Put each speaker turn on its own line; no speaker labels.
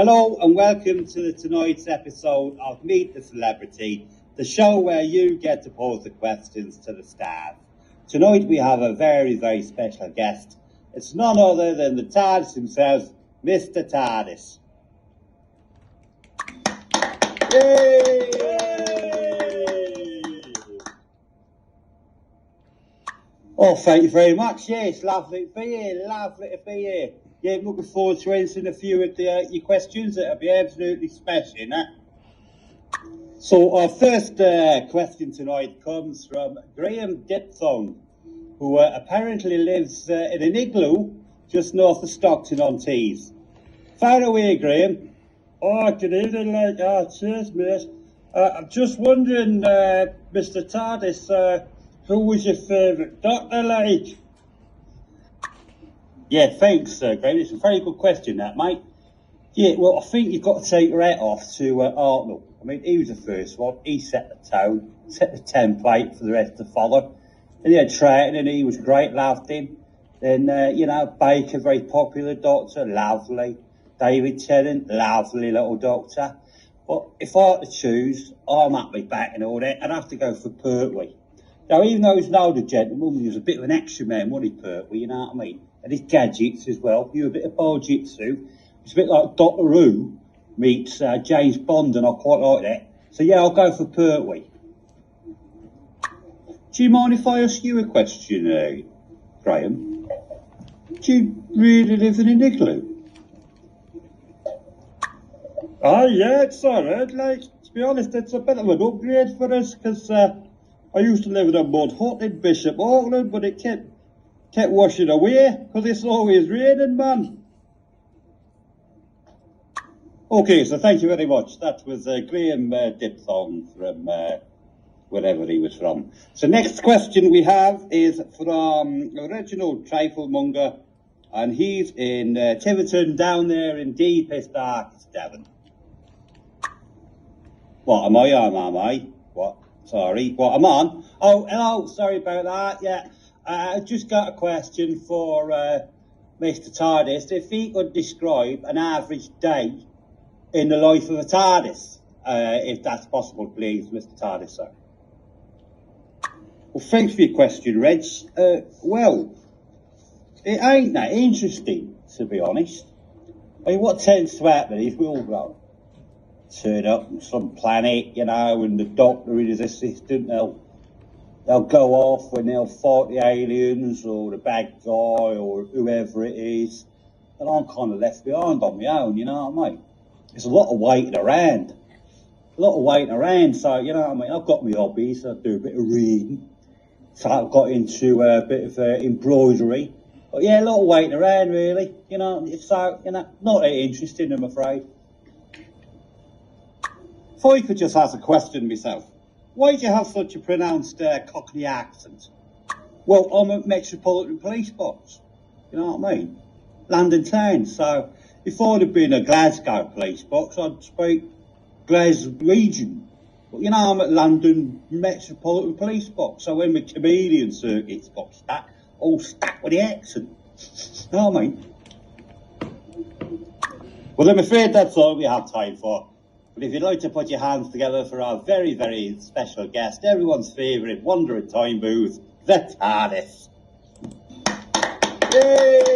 Hello and welcome to tonight's episode of Meet the Celebrity, the show where you get to pose the questions to the stars. Tonight we have a very, very special guest. It's none other than the tardis himself, Mr. Tardis. Yay! Oh, thank you very much. Yeah, it's lovely to be here. Lovely to be here. Yeah, I'm looking forward to answering a few of your questions. It'll be absolutely smashing, eh? So our first question tonight comes from Graham Dipthong, who apparently lives in an igloo just north of Stockton-on-Tees. Fire away, Graham.
Oh, good evening, cheers, mate. I'm just wondering, Mr. Tardis, who was your favourite doctor, like?
Yeah, thanks, Graham. It's a very good question, that, mate. Yeah, well, I think you've got to take your hat off to Arnold. I mean, he was the first one. He set the tone, set the template for the rest to follow. And he had Troughton, and he was great, loved him. Then, Baker, very popular doctor, lovely. David Tennant, lovely little doctor. But if I had to choose, I'm up my back and all that, I'd have to go for Pertwee. Now, even though he's an older gentleman, he was a bit of an action man, wasn't he, Pertwee, you know what I mean? And his gadgets as well. He was a bit of Bojitsu. It's a bit like Doctor Who meets James Bond, and I quite like that. So, yeah, I'll go for Pertwee. Do you mind if I ask you a question, Graham? Do you really live in an igloo?
Oh, yeah, it's alright, like, to be honest, it's a bit of an upgrade for us, because I used to live in a mud hut in Bishop Auckland, but it kept washing away, because it's always raining, man.
Okay, so thank you very much. That was Graham Dipthong from wherever he was from. So next question we have is from Reginald Triflemonger, and he's in Tiverton, down there in deepest, darkest Devon. What am I on, am I? What? Sorry, what am I on? Oh, hello, sorry about that, yeah. I just got a question for Mr. Tardis. If he could describe an average day in the life of a TARDIS, if that's possible, please, Mr. Tardis, sir. Well, thanks for your question, Reg. Well, it ain't that interesting, to be honest. I mean, what tends to happen is we all go turn up on some planet, and the doctor and his assistant, they'll go off and they'll fight the aliens or the bad guy or whoever it is. And I'm kind of left behind on my own, you know what I mean? There's a lot of waiting around. So, you know what I mean? I've got my hobbies. I do a bit of reading. So I've got into a bit of embroidery. But yeah, a lot of waiting around, really. So, not that interesting, I'm afraid. If I could just ask a question myself. Why do you have such a pronounced Cockney accent? Well, I'm a Metropolitan Police box. You know what I mean? London town. So if I'd have been a Glasgow police box, I'd speak Glaswegian. But I'm at London Metropolitan Police box. So when the comedian circuits got stuck, all stuck with the accent. You know what I mean? Well, I'm afraid that's all we have time for. But if you'd like to put your hands together for our very, very special guest, everyone's favourite Wonder of Time booth, the TARDIS. Yay!